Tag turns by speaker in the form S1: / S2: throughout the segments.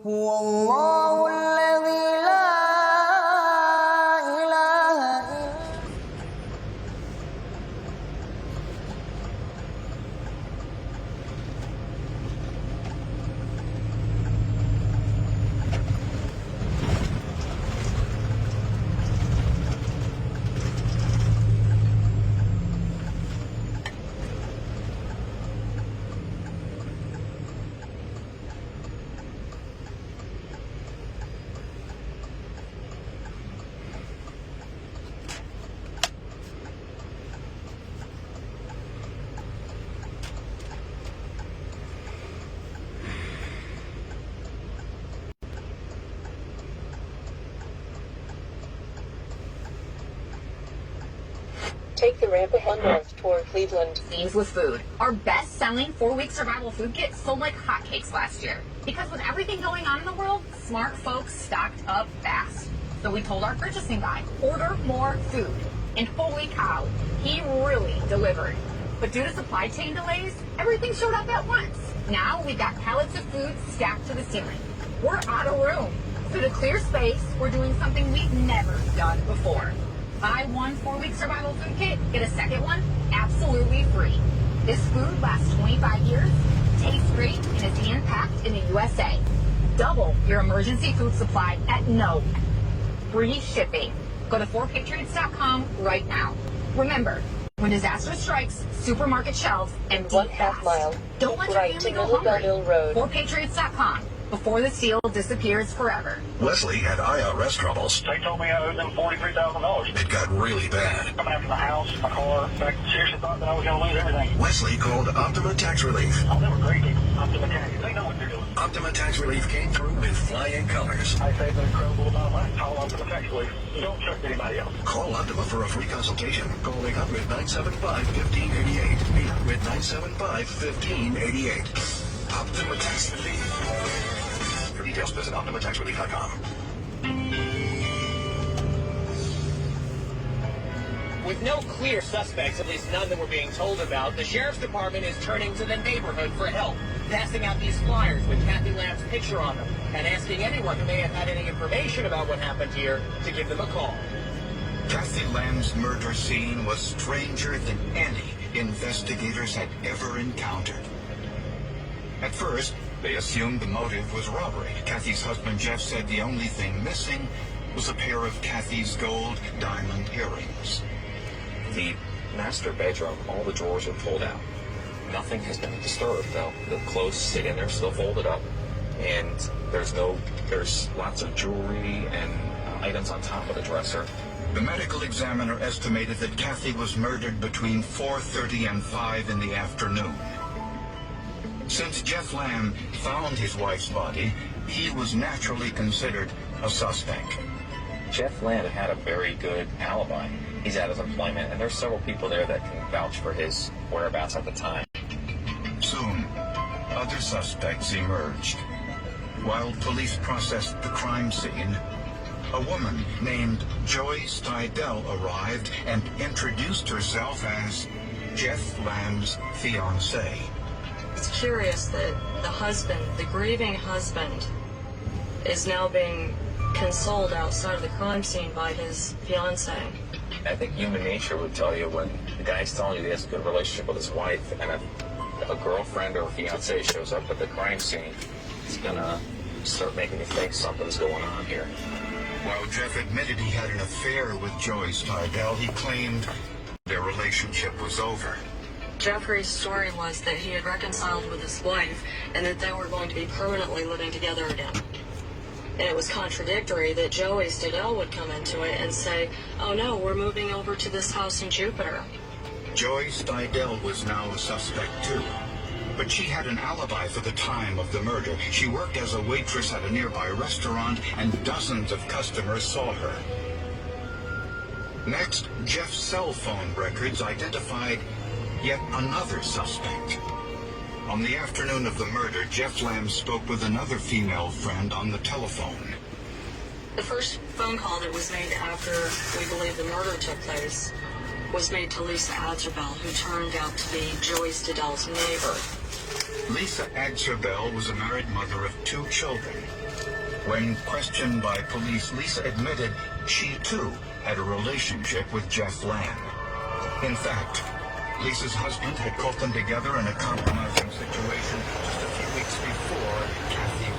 S1: هو الله الذي لا إله إلا
S2: Take the ramp ahead north toward Cleveland.
S3: Themes with food. Our best-selling 4-week survival food kit sold like hotcakes last year. Because with everything going on in the world, smart folks stocked up fast. So we told our purchasing guy, order more food. And holy cow, he really delivered. But due to supply chain delays, everything showed up at once. Now we've got pallets of food stacked to the ceiling. We're out of room. So to clear space, we're doing something we've never done before. Buy one 4-week survival food kit, get a second one absolutely free. This food lasts 25 years, tastes great, and is hand-packed in the USA. Double your emergency food supply at no free shipping. Go to 4patriots.com right now. Remember, when disaster strikes, supermarket shelves empty
S2: 1/2 mile.
S3: Don't let your
S2: Right
S3: family
S2: to
S3: go
S2: Little
S3: hungry.
S2: Belleville Road.
S3: 4patriots.com. Before the steal disappears forever.
S4: Leslie had IRS troubles.
S5: They told me I owed them $43,000.
S4: It got really bad.
S5: Coming after the house, my car. I seriously thought that I was going to lose everything.
S4: Leslie called Optima Tax Relief.
S5: Oh, they were great people. Optima Tax. They know what they're doing.
S4: Optima Tax Relief came through with flying colors.
S5: I saved an incredible amount of money. Call Optima Tax Relief. Don't trust anybody else.
S4: Call Optima for a free consultation. Call 800-975-1588. 800-975-1588. Optima Tax Relief. For details, visit OptimaTaxRelief.com.
S6: With no clear suspects, at least none that we're being told about, the Sheriff's Department is turning to the neighborhood for help, passing out these flyers with Kathy Lamb's picture on them, and asking anyone who may have had any information about what happened here to give them a call.
S7: Kathy Lamb's murder scene was stranger than any investigators had ever encountered. At first, they assumed the motive was robbery. Kathy's husband Jeff said the only thing missing was a pair of Kathy's gold diamond earrings.
S8: The master bedroom, all the drawers are pulled out. Nothing has been disturbed, though. The clothes sit in there, still folded up, and there's lots of jewelry and items on top of the dresser.
S7: The medical examiner estimated that Kathy was murdered between 4:30 and 5 in the afternoon. Since Jeff Lamb found his wife's body, he was naturally considered a suspect.
S8: Jeff Lamb had a very good alibi. He's at his employment, and there's several people there that can vouch for his whereabouts at the time.
S7: Soon, other suspects emerged. While police processed the crime scene, a woman named Joyce Tydell arrived and introduced herself as Jeff Lamb's fiancée.
S9: It's curious that the husband, the grieving husband, is now being consoled outside of the crime scene by his fiancée.
S8: I think human nature would tell you when the guy's telling you he has a good relationship with his wife, and a girlfriend or a fiancée shows up at the crime scene, it's gonna start making you think something's going on here.
S7: While Jeff admitted he had an affair with Joyce Tydell, he claimed their relationship was over.
S9: Jeffrey's story was that he had reconciled with his wife and that they were going to be permanently living together again. And it was contradictory that Joey Tydell would come into it and say, oh no, we're moving over to this house in Jupiter.
S7: Joyce Tydell was now a suspect too. But she had an alibi for the time of the murder. She worked as a waitress at a nearby restaurant and dozens of customers saw her. Next, Jeff's cell phone records identified yet another suspect. On the afternoon of the murder, Jeff Lamb spoke with another female friend on the telephone.
S9: The first phone call that was made after we believe the murder took place was made to Lisa Atzerbell, who turned out to be Joyce Tydell's neighbor.
S7: Lisa Agser-Bell was a married mother of 2 children. When questioned by police, Lisa admitted she too had a relationship with Jeff Lamb. In fact, Lisa's husband had caught them together in a compromising situation just a few weeks before Kathy.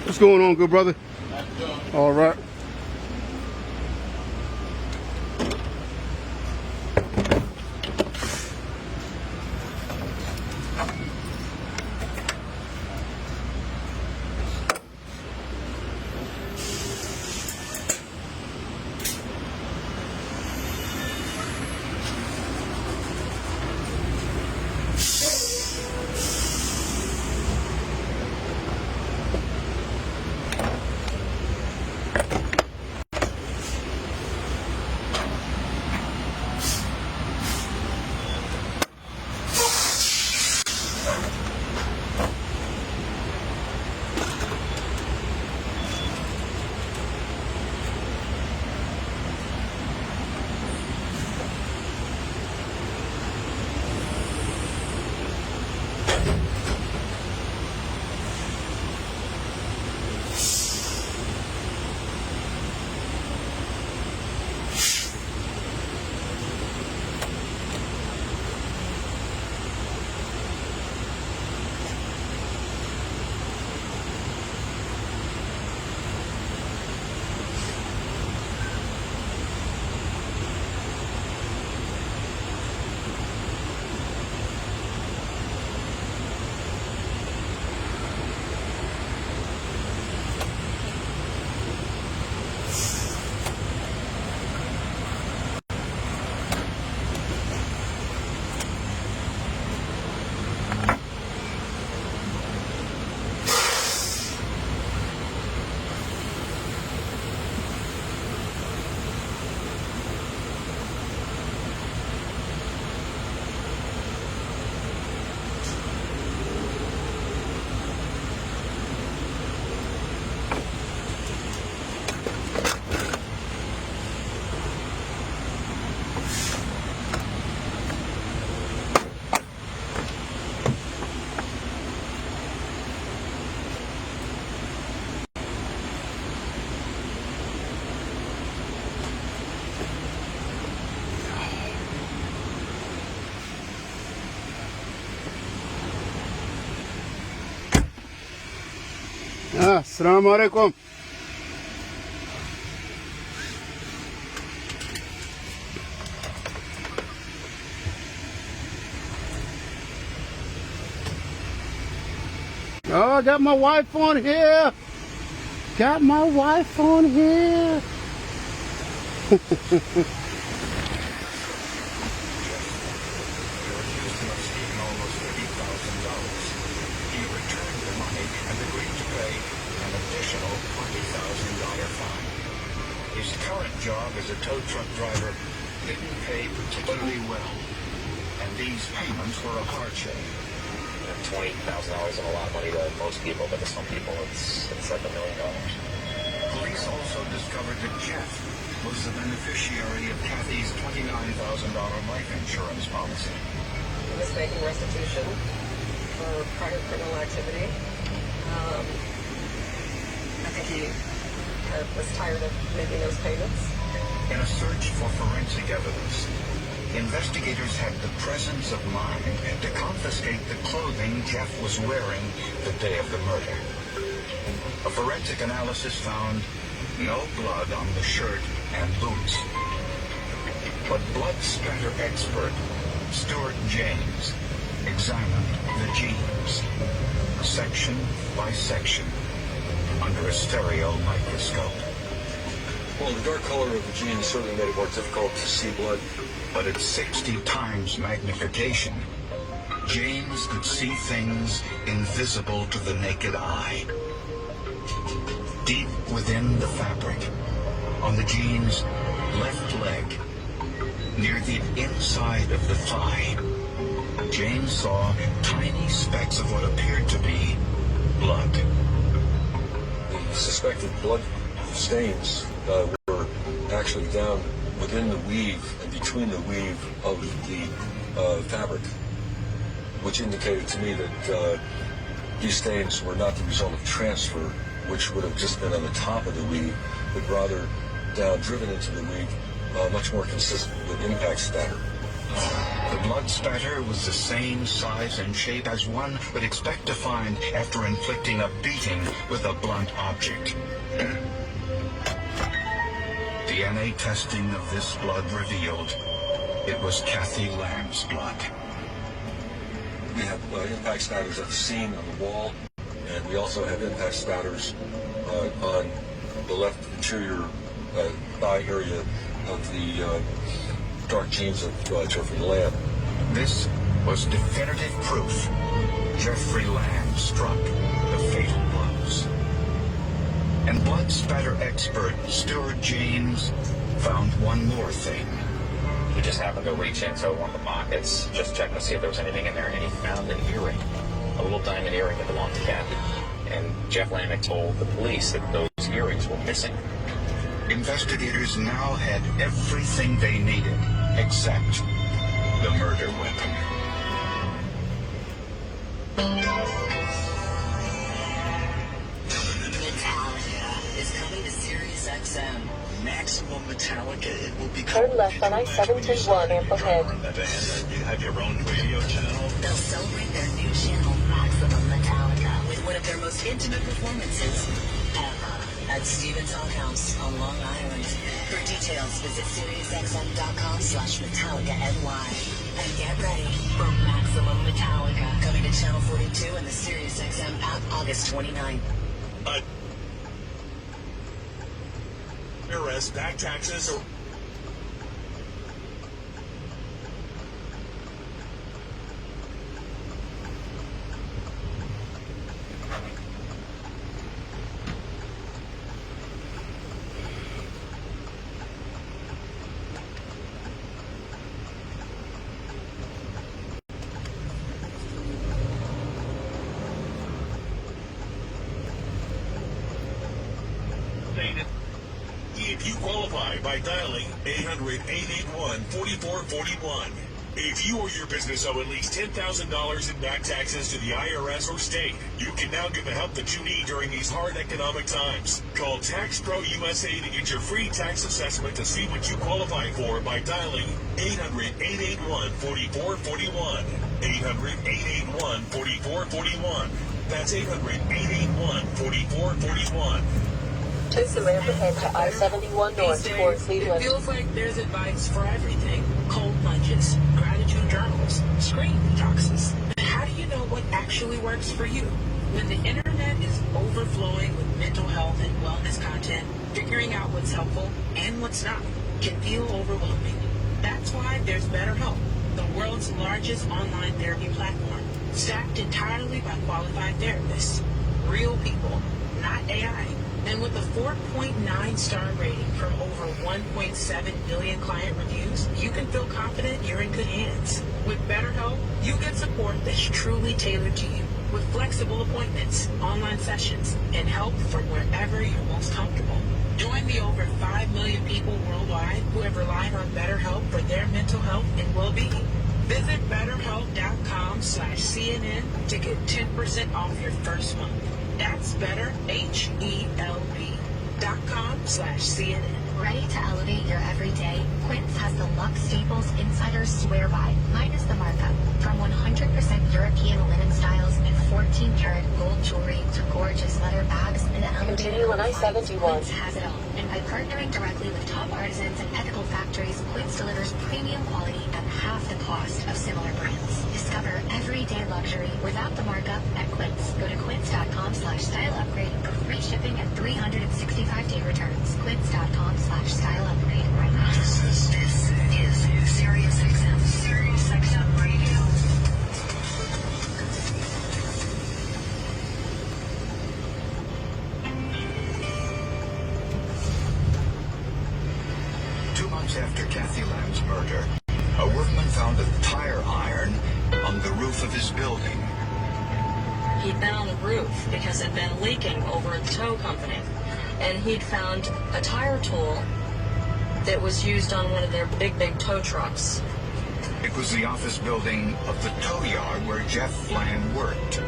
S10: What's going on, good brother? All right. Assalamu alaikum. Oh, I got my wife on here. Got my wife on here.
S7: His current job as a tow truck driver didn't pay particularly well, and these payments were a hardship.
S8: $20,000 is a lot of money to most people, but to some people it's like $1 million.
S7: Police also discovered that Jeff was the beneficiary of Kathy's $29,000 life insurance policy.
S2: He was making restitution for prior criminal activity. I think he was tired of making those payments.
S7: In a search for forensic evidence, investigators had the presence of mind to confiscate the clothing Jeff was wearing the day of the murder. A forensic analysis found no blood on the shirt and boots. But blood spatter expert Stuart James examined the jeans, section by section, under a stereo microscope.
S11: Well, the dark color of the jeans certainly made it more difficult to see blood.
S7: But at 60 times magnification, James could see things invisible to the naked eye. Deep within the fabric, on the jeans' left leg, near the inside of the thigh, James saw tiny specks of what appeared to be blood.
S11: The suspected blood stains were actually down within the weave and between the weave of the fabric, which indicated to me that these stains were not the result of transfer, which would have just been on the top of the weave, but rather down, driven into the weave, much more consistent with impact spatter.
S7: The blood spatter was the same size and shape as one would expect to find after inflicting a beating with a blunt object. DNA testing of this blood revealed it was Kathy Lamb's blood.
S11: We have impact spatters at the seam on the wall, and we also have impact spatters on the left interior thigh area of the dark jeans of Jeffrey Lamb.
S7: This was definitive proof Jeffrey Lamb struck the fatal blows. And blood spatter expert Stuart James found one more thing.
S8: He just happened to reach into one of the pockets, just checking to see if there was anything in there, and he found an earring, a little diamond earring that belonged to Kathy. And Jeff Lambick told the police that those earrings were missing.
S7: Investigators now had everything they needed except the murder weapon.
S12: Metallica is coming to Sirius XM. Maximum Metallica. It will be
S2: Turn left on I-721 amp ahead.
S5: You have your own radio channel.
S12: They'll celebrate their new channel, Maximum Metallica, with one of their most intimate performances ever at Stevens Hall House on Long Island. For details, visit SiriusXM.com/MetallicaNY. And get ready for Maximum Metallica, coming to Channel 42 and the SiriusXM app August 29th.
S5: IRS, back taxes, or if you qualify by dialing 800-881-4441. If you or your business owe at least $10,000 in back taxes to the IRS or state, you can now get the help that you need during these hard economic times. Call Tax Pro USA to get your free tax assessment to see what you qualify for by dialing 800-881-4441. 800-881-4441. That's 800-881-4441.
S2: Take the ramp ahead to I-71 North toward Cleveland.
S12: It feels like there's advice for everything. Cold plunges, gratitude journals, screen detoxes. How do you know what actually works for you? When the internet is overflowing with mental health and wellness content, figuring out what's helpful and what's not can feel overwhelming. That's why there's BetterHelp, the world's largest online therapy platform, staffed entirely by qualified therapists. Real people, not AI. And with a 4.9-star rating from over 1.7 million client reviews, you can feel confident you're in good hands. With BetterHelp, you get support that's truly tailored to you, with flexible appointments, online sessions, and help from wherever you're most comfortable. Join the over 5 million people worldwide who have relied on BetterHelp for their mental health and well-being. Visit BetterHelp.com/CNN to get 10% off your first month. That's BetterHelp.com/CNN.
S13: Ready to elevate your everyday? Quince has the luxe staples insiders swear by, minus the markup. From 100% European linen styles and 14-karat gold jewelry to gorgeous leather bags and elevated
S2: Continue on I-71.
S13: Quince has it all. And by partnering directly with top artisans and ethical factories, Quince delivers premium quality at half the cost of similar brands. Discover everyday luxury without the markup at Quince. Go to quince.com/style upgrade for free shipping and 365-day returns. Quince.com/style upgrade right now.
S12: This is Sirius XM. Sirius XM Radio.
S7: After Kathy Lamb's murder, a workman found a tire iron on the roof of his building.
S9: He'd been on the roof because it had been leaking over at the tow company. And he'd found a tire tool that was used on one of their big tow trucks.
S7: It was the office building of the tow yard where Jeff Lamb worked.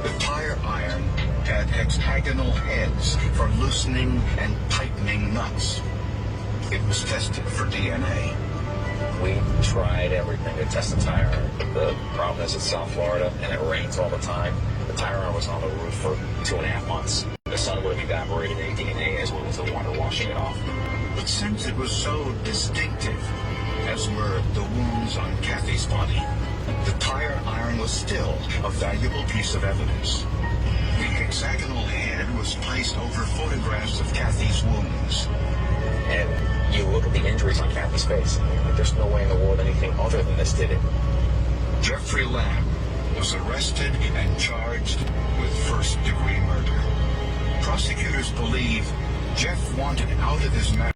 S7: The tire iron had hexagonal heads for loosening and tightening nuts. It was tested for DNA.
S8: We tried everything to test the tire iron. The problem is it's South Florida and it rains all the time. The tire iron was on the roof for 2.5 months. The sun would have evaporated any DNA as well as the water washing it off.
S7: But since it was so distinctive, as were the wounds on Kathy's body, the tire iron was still a valuable piece of evidence. The hexagonal head was placed over photographs of Kathy's wounds.
S8: And you look at the injuries on Kathy's face, and there's no way in the world anything other than this did it.
S7: Jeffrey Lamb was arrested and charged with first-degree murder. Prosecutors believe Jeff wanted out of his marriage